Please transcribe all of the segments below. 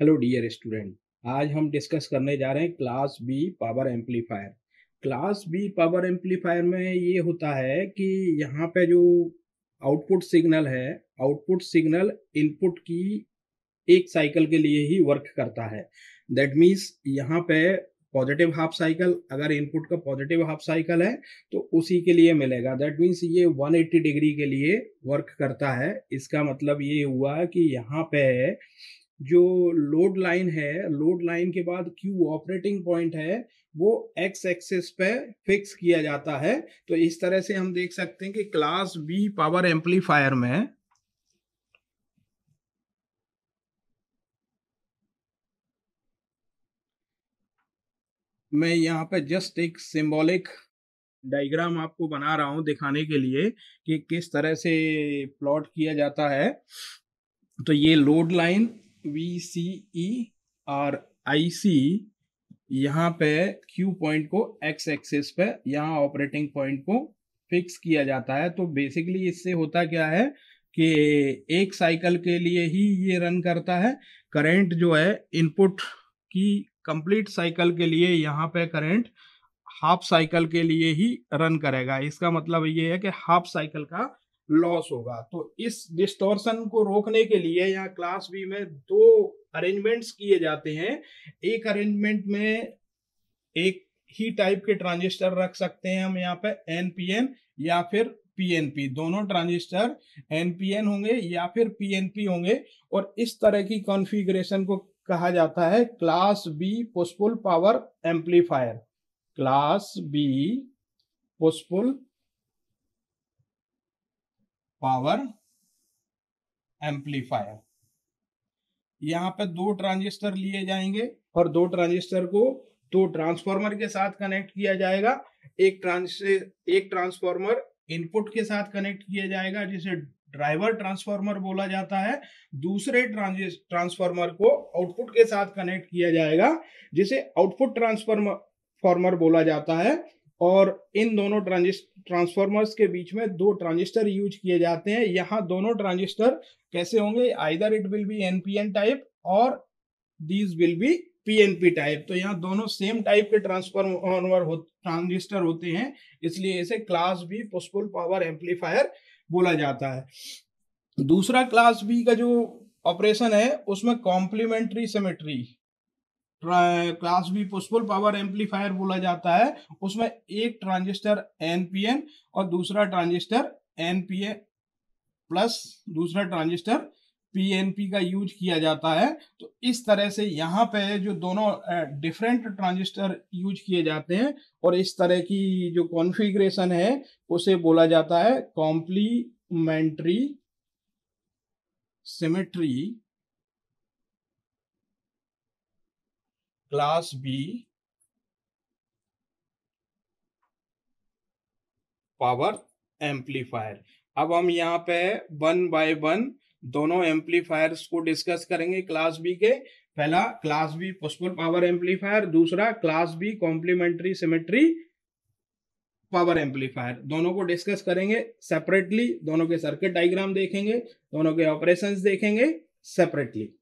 Hello dear student. आज हम discuss करने जा रहे हैं class B power amplifier. Class B power amplifier में ये होता है कि यहाँ पे जो आउटपुट सिग्नल है, आउटपुट सिग्नल इनपुट की एक साइकिल के लिए ही वर्क करता है। दैट मीन्स यहाँ पे पॉजिटिव हाफ साइकिल, अगर इनपुट का पॉजिटिव हाफ साइकिल है तो उसी के लिए मिलेगा। दैट मीन्स ये 180 डिग्री के लिए वर्क करता है। इसका मतलब ये हुआ कि यहाँ पे जो लोड लाइन है, लोड लाइन के बाद क्यू ऑपरेटिंग पॉइंट है, वो एक्स एक्सिस पे फिक्स किया जाता है। तो इस तरह से हम देख सकते हैं कि क्लास बी पावर एम्पलीफायर में मैं यहाँ पे जस्ट एक सिंबॉलिक डायग्राम आपको बना रहा हूँ दिखाने के लिए कि किस तरह से प्लॉट किया जाता है। तो ये लोड लाइन वी सी ई और आई सी, यहाँ पे क्यू पॉइंट को एक्स एक्सिस पे, यहाँ ऑपरेटिंग पॉइंट को फिक्स किया जाता है। तो बेसिकली इससे होता क्या है कि एक साइकिल के लिए ही ये रन करता है। करंट जो है इनपुट की कंप्लीट साइकिल के लिए यहाँ पे करंट हाफ साइकिल के लिए ही रन करेगा। इसका मतलब ये है कि हाफ साइकिल का लॉस होगा। तो इस डिस्टॉर्शन को रोकने के लिए यहाँ क्लास बी में दो अरेंजमेंट्स किए जाते हैं। एक अरेंजमेंट में एक ही टाइप के ट्रांजिस्टर रख सकते हैं हम यहाँ पे, एनपीएन या फिर पीएनपी। दोनों ट्रांजिस्टर एनपीएन होंगे या फिर पीएनपी होंगे। और इस तरह की कॉन्फ़िगरेशन को कहा जाता है class B push pull power amplifier. Class B push pull power amplifier. यहाँ पे दो ट्रांजिस्टर लिए जाएंगे और दो ट्रांजिस्टर को दो ट्रांसफार्मर के साथ कनेक्ट किया जाएगा। एक ट्रांसफार्मर इनपुट के साथ कनेक्ट किया जाएगा जिसे ड्राइवर ट्रांसफार्मर बोला जाता है। दूसरे ट्रांसफार्मर को आउटपुट के साथ कनेक्ट किया जाएगा जिसे आउटपुट ट्रांसफार्मर बोला जाता है। और इन दोनों ट्रांसफार्मर्स के बीच में दो ट्रांजिस्टर यूज किए जाते हैं। यहाँ दोनों ट्रांजिस्टर कैसे होंगे, either it will be NPN type और these will be PNP type. तो यहाँ दोनों सेम टाइप के ट्रांजिस्टर होते हैं, इसलिए इसे class B push pull power amplifier बोला जाता है। दूसरा क्लास बी का जो ऑपरेशन है उसमें complementary symmetry class B push pull power amplifier बोला जाता है। उसमें एक ट्रांजिस्टर एनपीएन और दूसरा ट्रांजिस्टर एनपीए प्लस दूसरा ट्रांजिस्टर पीएनपी का यूज किया जाता है। तो इस तरह से यहाँ पे जो दोनों डिफरेंट ट्रांजिस्टर यूज किए जाते हैं और इस तरह की जो कॉन्फ़िगरेशन है उसे बोला जाता है complementary symmetry class B power amplifier. अब हम यहाँ पे वन बाय वन दोनों एम्पलीफायर्स को डिस्कस करेंगे क्लास बी के। पहला class B push pull power amplifier, दूसरा class B complementary symmetry power amplifier. दोनों को डिस्कस करेंगे सेपरेटली, दोनों के सर्किट डायग्राम देखेंगे, दोनों के ऑपरेशंस देखेंगे सेपरेटली।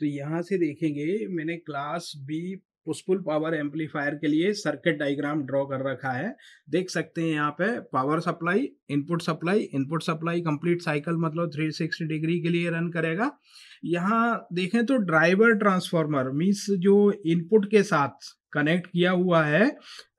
तो यहाँ से देखेंगे मैंने class B push pull power amplifier के लिए सर्किट डायग्राम ड्रॉ कर रखा है। देख सकते हैं यहाँ पे power supply, input supply complete cycle मतलब 360 डिग्री के लिए रन करेगा। यहाँ देखें तो ड्राइवर ट्रांसफार्मर मीन्स जो इनपुट के साथ कनेक्ट किया हुआ है,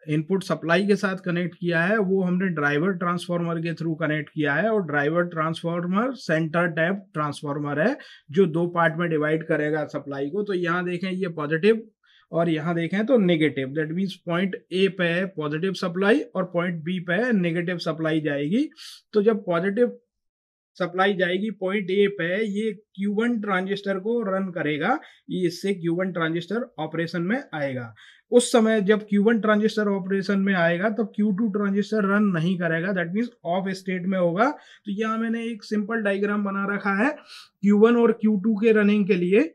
इनपुट सप्लाई के साथ कनेक्ट किया है, वो हमने ड्राइवर ट्रांसफार्मर के थ्रू कनेक्ट किया है। और driver transformer centre tap transformer है जो दो पार्ट में डिवाइड करेगा सप्लाई को। तो यहाँ देखें ये पॉजिटिव और यहाँ देखें तो negative. That means point A पे है पॉजिटिव सप्लाई और पॉइंट बी पे है नेगेटिव सप्लाई जाएगी। तो जब पॉजिटिव सप्लाई जाएगी पॉइंट ए पे, ये Q1 ट्रांजिस्टर को रन करेगा, ये इससे Q1 ट्रांजिस्टर ऑपरेशन में आएगा। उस समय जब Q1 ट्रांजिस्टर ऑपरेशन में आएगा तब Q2 ट्रांजिस्टर रन नहीं करेगा, दैट मीन्स ऑफ स्टेट में होगा। तो यहाँ मैंने एक सिंपल डायग्राम बना रखा है Q1 और Q2 के रनिंग के लिए।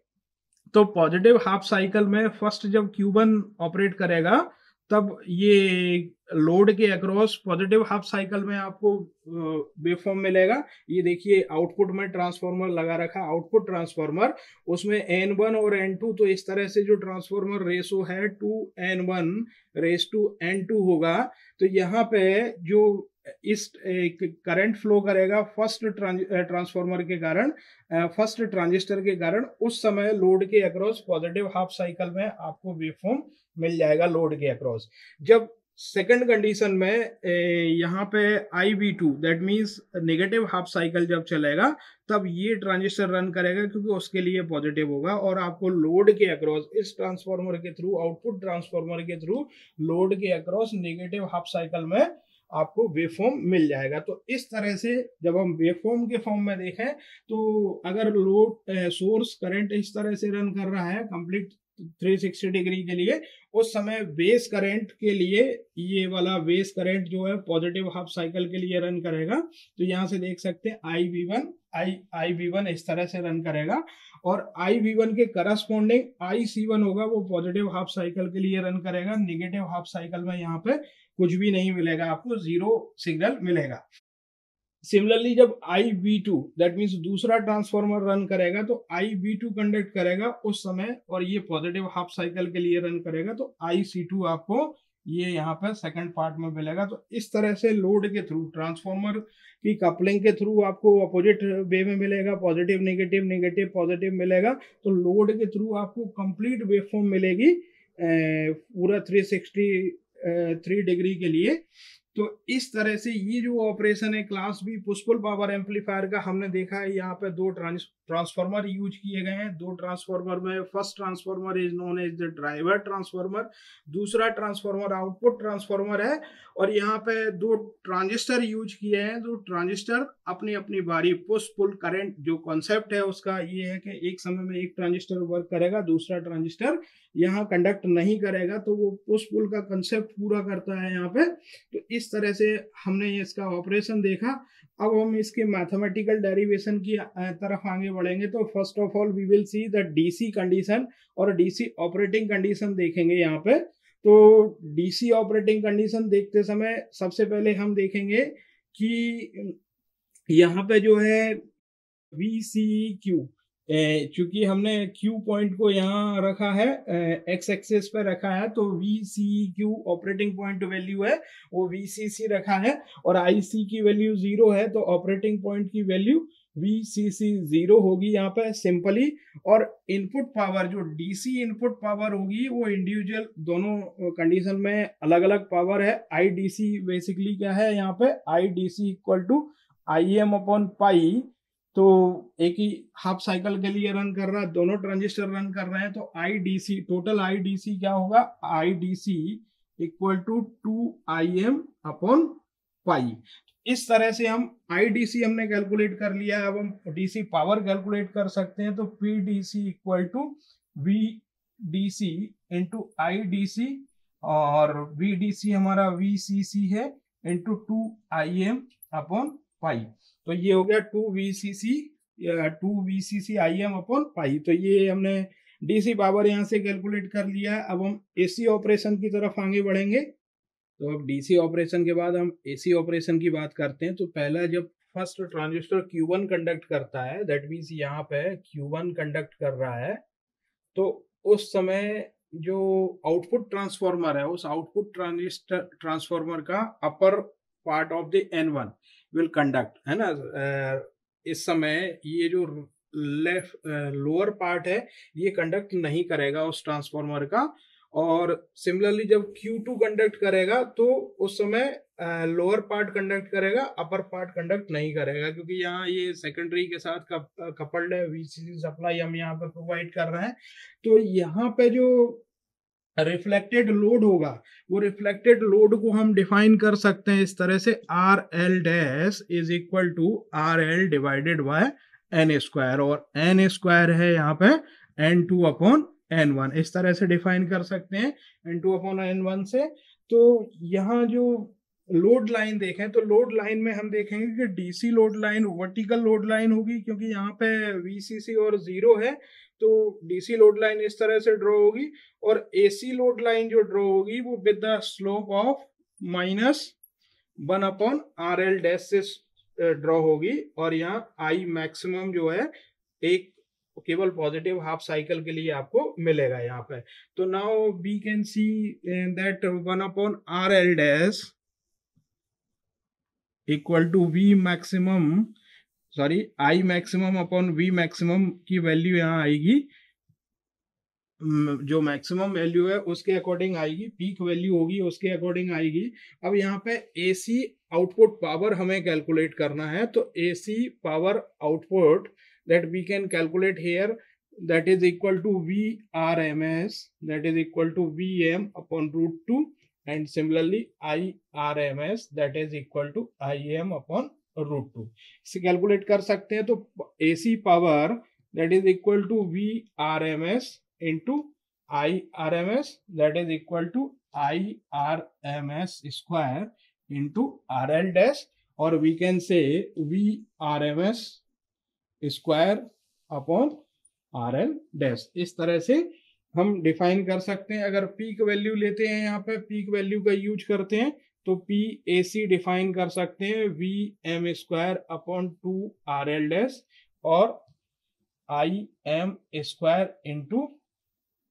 तो पॉजिटिव हाफ साइकिल में फर्स्ट जब Q1 ऑपरेट करेगा तब ये लोड के अक्रॉस पॉजिटिव हाफ साइकिल में आपको वेवफॉर्म मिलेगा। ये देखिए आउटपुट में ट्रांसफार्मर लगा रखा, आउटपुट ट्रांसफार्मर, उसमें N1 और N2, तो इस तरह से जो ट्रांसफार्मर रेशो है 2N1:N2 होगा। तो यहाँ पे जो इस करंट फ्लो करेगा फर्स्ट ट्रांसफार्मर के कारण, फर्स्ट ट्रांजिस्टर के कारण, उस समय लोड के अक्रॉस पॉजिटिव हाफ साइकिल में आपको वेवफॉर्म मिल जाएगा लोड के अक्रॉस। जब सेकंड कंडीशन में यहाँ पे IV2 that means negative half cycle जब चलेगा तब ये ट्रांजिस्टर रन करेगा क्योंकि उसके लिए पॉजिटिव होगा, और आपको लोड के अक्रॉस इस ट्रांसफार्मर के थ्रू, आउटपुट ट्रांसफार्मर के थ्रू लोड के अक्रॉस नेगेटिव हाफ साइकिल में आपको वेवफॉर्म मिल जाएगा। तो इस तरह से जब हम वेवफॉर्म के फॉर्म में देखें तो अगर लोड सोर्स करंट इस तरह से रन कर रहा है कंप्लीट 360 डिग्री के लिए, उस समय बेस करंट के लिए ये वाला बेस करंट जो है पॉजिटिव हाफ साइकिल के लिए रन करेगा। तो यहाँ से देख सकते हैं IV1 इस तरह से रन करेगा, और IV1 के करस्पॉन्डिंग IC1 होगा वो पॉजिटिव हाफ साइकिल के लिए रन करेगा। नेगेटिव हाफ साइकिल में यहाँ पे कुछ भी नहीं मिलेगा, आपको जीरो सिग्नल मिलेगा। सिमिलरली जब IV2 दैट मीन्स दूसरा ट्रांसफार्मर रन करेगा तो IV2 कंडक्ट करेगा उस समय, और ये पॉजिटिव हाफ साइकिल के लिए रन करेगा, तो IC2 आपको ये यहाँ पर सेकंड पार्ट में मिलेगा। तो इस तरह से लोड के थ्रू, ट्रांसफार्मर की कपलिंग के थ्रू आपको अपोजिट वे में मिलेगा, पॉजिटिव नेगेटिव, नेगेटिव पॉजिटिव मिलेगा। तो लोड के थ्रू आपको कंप्लीट वेवफॉर्म मिलेगी पूरा 363 डिग्री के लिए। तो इस तरह से ये जो ऑपरेशन है class B push pull power amplifier का, हमने देखा है यहाँ पे दो ट्रांसफार्मर यूज किए गए हैं। दो ट्रांसफार्मर में first transformer is known as the driver transformer, दूसरा ट्रांसफार्मर आउटपुट ट्रांसफार्मर है, और यहाँ पे दो ट्रांजिस्टर यूज किए हैं। दो ट्रांजिस्टर अपनी अपनी बारी पुश पुल करंट, जो कॉन्सेप्ट है उसका ये है कि एक समय में एक ट्रांजिस्टर वर्क करेगा, दूसरा ट्रांजिस्टर यहाँ कंडक्ट नहीं करेगा, तो वो पुश पुल का कंसेप्ट पूरा करता है यहाँ पे। तो इस तरह से हमने इसका ऑपरेशन देखा। अब हम इसके मैथमेटिकल डेरिवेशन की तरफ आगे बढ़ेंगे। तो first of all we will see the DC condition और डीसी ऑपरेटिंग कंडीशन देखेंगे यहाँ पे। तो डीसी ऑपरेटिंग कंडीशन देखते समय सबसे पहले हम देखेंगे कि यहाँ पे जो है VCQ, चूंकि हमने Q पॉइंट को यहाँ रखा है, X एक्सिस पे रखा है, तो VCQ ऑपरेटिंग पॉइंट वैल्यू है वो VCC रखा है, और IC की वैल्यू 0 है, तो ऑपरेटिंग पॉइंट की वैल्यू VCC 0 होगी यहाँ पे सिंपली। और इनपुट पावर, जो DC इनपुट पावर होगी वो इंडिविजुअल दोनों कंडीशन में अलग अलग पावर है। IDC बेसिकली क्या है यहाँ पे, IDC इक्वल टू IM/पाई, तो एक ही हाफ साइकिल के लिए रन कर रहा है, दोनों ट्रांजिस्टर रन कर रहे हैं, तो IDC टोटल IDC क्या होगा, IDC इक्वल टू 2IM/पाई। इस तरह से हम IDC हमने कैलकुलेट कर लिया है। अब हम DC पावर कैलकुलेट कर सकते हैं। तो PDC equal to VDC into IDC, और VDC हमारा VCC है इंटू 2IM/पाई। तो ये हो गया 2VCC IM/पाई। तो ये हमने डीसी पावर यहाँ से कैलकुलेट कर लिया है। अब हम एसी ऑपरेशन की तरफ आगे बढ़ेंगे। तो अब डीसी ऑपरेशन के बाद हम एसी ऑपरेशन की बात करते हैं। तो पहला, जब फर्स्ट ट्रांजिस्टर Q1 कंडक्ट करता है, दैट मीन्स यहाँ पे Q1 कंडक्ट कर रहा है, तो उस समय जो आउटपुट ट्रांसफार्मर है, उस आउटपुट ट्रांसफार्मर का upper part of the N1 will conduct, है ना। इस समय ये जो लोअर पार्ट है ये कंडक्ट नहीं करेगा उस ट्रांसफार्मर का, और सिमिलरली जब Q2 कंडक्ट करेगा तो उस समय लोअर पार्ट कंडक्ट करेगा, अपर पार्ट कंडक्ट नहीं करेगा, क्योंकि यहाँ ये सेकेंडरी के साथ कपल्ड है। VCC सप्लाई हम यहाँ पे प्रोवाइड कर रहे हैं। तो यहाँ पे जो रिफ्लेक्टेड लोड होगा, वो रिफ्लेक्टेड लोड को हम डिफाइन कर सकते हैं इस तरह से, RL dash is equal to RL divided by N², और N² है यहाँ पे N2/N1, इस तरह से डिफाइन कर सकते हैं N2/N1 से। तो यहाँ जो लोड लाइन देखें, तो लोड लाइन में हम देखेंगे कि DC load line vertical load line होगी, क्योंकि यहाँ पे VCC और 0 है, तो डीसी लोड लाइन इस तरह से ड्रॉ होगी और एसी लोड लाइन जो ड्रॉ होगी वो with the slope of -1/RL dash से ड्रॉ होगी और यहाँ आई मैक्सिमम जो है एक केवल पॉजिटिव हाफ साइकिल के लिए आपको मिलेगा यहाँ पे। तो now we can see that 1/RL dash equal to V maximum I maximum upon V maximum की वैल्यू यहाँ आएगी, जो मैक्सिमम वैल्यू है उसके अकॉर्डिंग आएगी, पीक वैल्यू होगी उसके अकॉर्डिंग आएगी। अब यहाँ पे एसी आउटपुट पावर हमें कैलकुलेट करना है, तो AC power output that we can calculate here, that is equal to VRMS, that is equal to VM upon root 2, and similarly IRMS that is equal to IM upon root 2। इसे calculate कर सकते हैं। तो AC power that is equal to VRMS into IRMS that is equal to IRMS square into RL dash, और we can say VRMS square upon RL dash. इस तरह से हम डिफाइन कर सकते हैं। अगर पीक वैल्यू लेते हैं, यहाँ पे पीक वैल्यू का यूज करते हैं तो PAC डिफाइन कर सकते हैं VM square upon 2RL dash और IM square into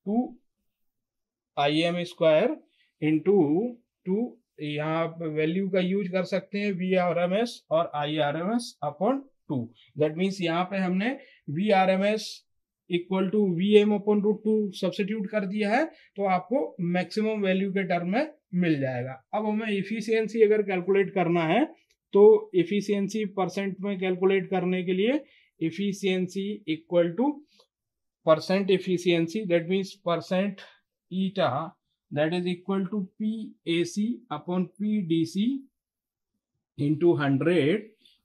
2IM square into 2, यहाँ वैल्यू का यूज कर सकते हैं VRMS और IRMS अपॉन 2। दैट मीन्स यहाँ पे हमने VRMS equal to VM upon root 2 substitute कर दिया है, तो आपको मैक्सिमम वैल्यू के टर्म में मिल जाएगा। अब हमें इफिशियंसी अगर कैलकुलेट करना है तो इफिशियंसी परसेंट में कैलकुलेट करने के लिए efficiency equal to percent efficiency, that means percent eta that is equal to PAC upon PDC into 100,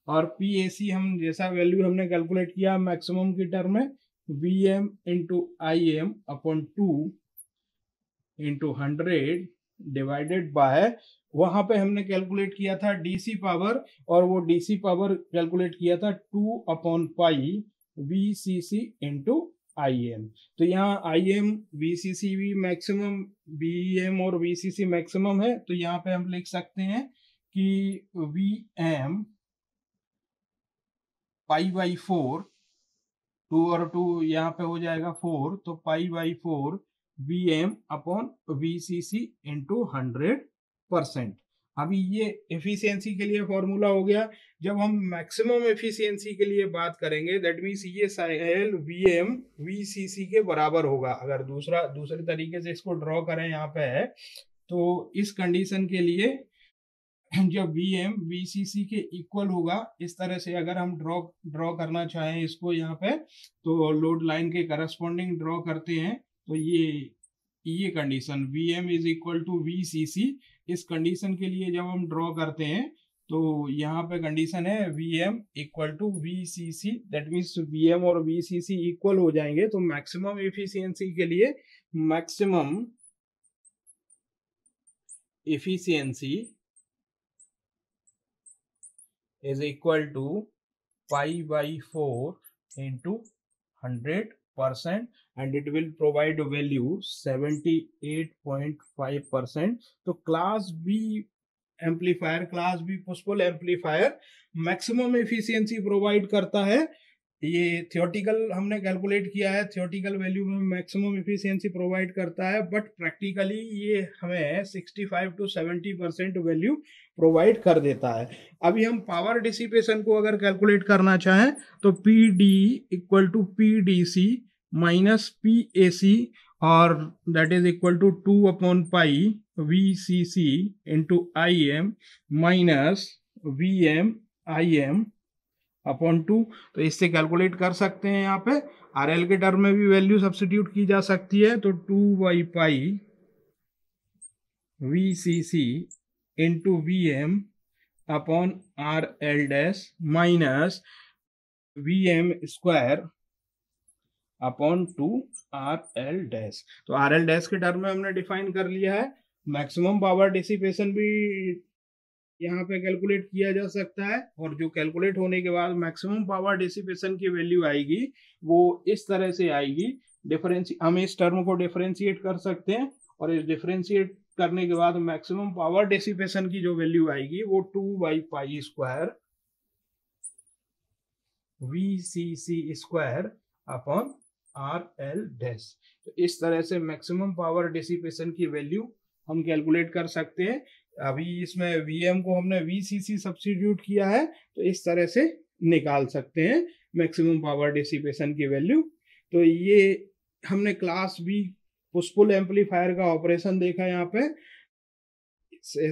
और PAC हम जैसा वैल्यू हमने कैलकुलेट किया मैक्सिमम की टर्म में VM into IM upon 2 into 100 divided by, वहां पे हमने कैलकुलेट किया था DC पावर, और वो DC पावर कैलकुलेट किया था 2/पाई VCC इंटू IM। तो यहाँ IM VCC भी मैक्सिमम, VM और VCC मैक्सिमम है, तो यहाँ पे हम लिख सकते हैं कि VM π/4, 2 और 2 यहाँ पे हो जाएगा 4, तो π/4 VM अपॉन VCC इंटू 100%। अभी ये एफिशिएंसी के लिए फॉर्मूला हो गया। जब हम मैक्सिमम एफिशिएंसी के लिए बात करेंगे दैट मीन्स ये साइकिल VM VCC के बराबर होगा। अगर दूसरे तरीके से इसको ड्रॉ करें यहाँ पे है, तो इस कंडीशन के लिए जब VM VCC के इक्वल होगा, इस तरह से अगर हम ड्रॉ करना चाहें इसको यहाँ पे, तो लोड लाइन के करस्पॉन्डिंग ड्रॉ करते हैं, तो ये condition VM is equal to VCC, इस कंडीशन के लिए जब हम ड्रॉ करते हैं तो यहाँ पे कंडीशन है VM equal to VCC, that means VM और VCC इक्वल हो जाएंगे। तो मैक्सिमम एफिशिएंसी के लिए maximum efficiency is equal to π/4 into 100%, and it will provide value 78.5%। तो class B amplifier, class B push pull amplifier maximum efficiency provide करता है। ये थियोरटिकल हमने कैलकुलेट किया है, थियोरटिकल वैल्यू में मैक्सिमम एफिशिएंसी प्रोवाइड करता है, बट प्रैक्टिकली ये हमें 65 to 70% वैल्यू प्रोवाइड कर देता है। अभी हम पावर डिसिपेशन को अगर कैलकुलेट करना चाहें तो PD equal to PDC minus PAC, और दैट इज इक्वल टू 2/पाई VCC into IM minus VM IM upon 2। तो इससे कैलकुलेट कर सकते हैं। यहाँ पे RL के टर्म में भी वैल्यू सब्स्टिट्यूट की जा सकती है, तो 2/पाई VCC into VM upon RL dash minus VM square upon 2RL dash. तो RL डैश के टर्म में हमने डिफाइन कर लिया है। मैक्सिमम पावर डिसिपेशन भी यहाँ पे कैलकुलेट किया जा सकता है, और जो कैलकुलेट होने के बाद मैक्सिमम पावर डिसिपेशन की वैल्यू आएगी वो इस तरह से आएगी। हम इस टर्म को डिफरेंशिएट कर सकते हैं, और इस डिफरेंशिएट करने के बाद मैक्सिमम पावर डिसिपेशन की जो वैल्यू आएगी वो 2/π² VCC² अपॉन RL डैश। तो इस तरह से मैक्सिमम पावर डिसिपेशन की वैल्यू हम कैलकुलेट कर सकते हैं। अभी इसमें Vm को हमने VCC सब्स्टिट्यूट किया है, तो इस तरह से निकाल सकते हैं मैक्सिमम पावर डिसिपेशन की वैल्यू। तो ये हमने class B push pull amplifier का ऑपरेशन देखा। यहाँ पे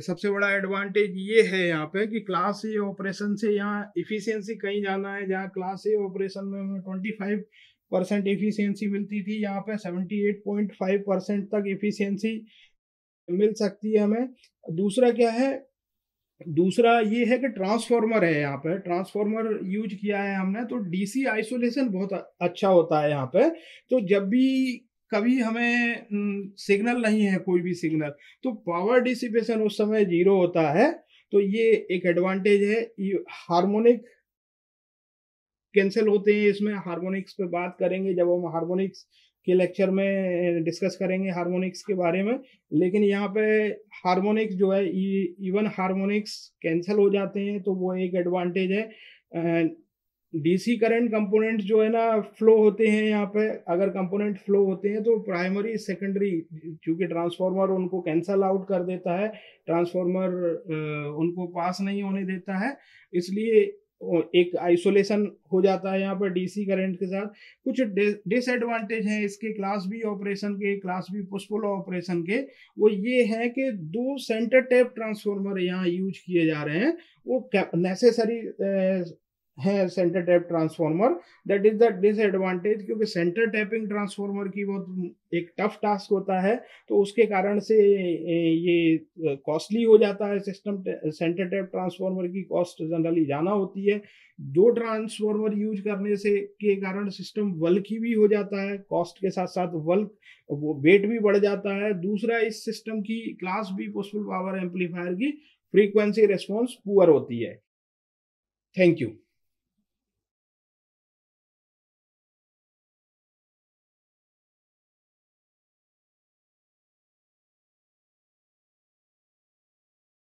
सबसे बड़ा एडवांटेज ये है यहाँ पे कि क्लास ए ऑपरेशन से यहाँ इफिशियंसी कहीं जाना है, जहाँ क्लास ए ऑपरेशन में हमें 25% इफिशियंसी मिलती थी, यहाँ पे 78.5% तक इफिशियंसी मिल सकती है हमें। दूसरा क्या है, दूसरा ये है कि ट्रांसफार्मर है, यहाँ पे ट्रांसफार्मर यूज किया है हमने, तो डीसी आइसोलेशन बहुत अच्छा होता है यहाँ पे। तो जब भी कभी हमें सिग्नल नहीं है, कोई भी सिग्नल, तो पावर डिसिपेशन उस समय 0 होता है। तो ये एक एडवांटेज है। हार्मोनिक कैंसिल होते हैं इसमें, हार्मोनिक्स पे बात करेंगे जब हम हार्मोनिक्स के लेक्चर में डिस्कस करेंगे हार्मोनिक्स के बारे में। लेकिन यहाँ पे हार्मोनिक्स जो है, इवन हार्मोनिक्स कैंसिल हो जाते हैं, तो वो एक एडवांटेज है। डीसी करंट कंपोनेंट जो है ना फ्लो होते हैं यहाँ पे, अगर कंपोनेंट फ्लो होते हैं तो प्राइमरी सेकेंडरी, क्योंकि ट्रांसफार्मर उनको कैंसल आउट कर देता है, ट्रांसफार्मर उनको पास नहीं होने देता है, इसलिए एक आइसोलेशन हो जाता है यहाँ पर डीसी करंट के साथ। कुछ डिसएडवांटेज हैं इसके क्लास बी ऑपरेशन के, class B push pull operation के। वो ये है कि 2 सेंटर टैप ट्रांसफार्मर यहाँ यूज किए जा रहे हैं, वो नेसेसरी है center tap transformer. That is the disadvantage, क्योंकि सेंटर टैपिंग ट्रांसफार्मर की बहुत एक टफ टास्क होता है, तो उसके कारण से ये कॉस्टली हो जाता है सिस्टम। सेंटर टैप ट्रांसफार्मर की कॉस्ट जनरली ज़्यादा होती है। 2 ट्रांसफार्मर यूज करने से के कारण सिस्टम बल्कि भी हो जाता है, कॉस्ट के साथ साथ बल्क वो वेट भी बढ़ जाता है। दूसरा, इस सिस्टम की class B push pull power amplifier की फ्रीक्वेंसी रिस्पॉन्स पुअर होती है। Thank you.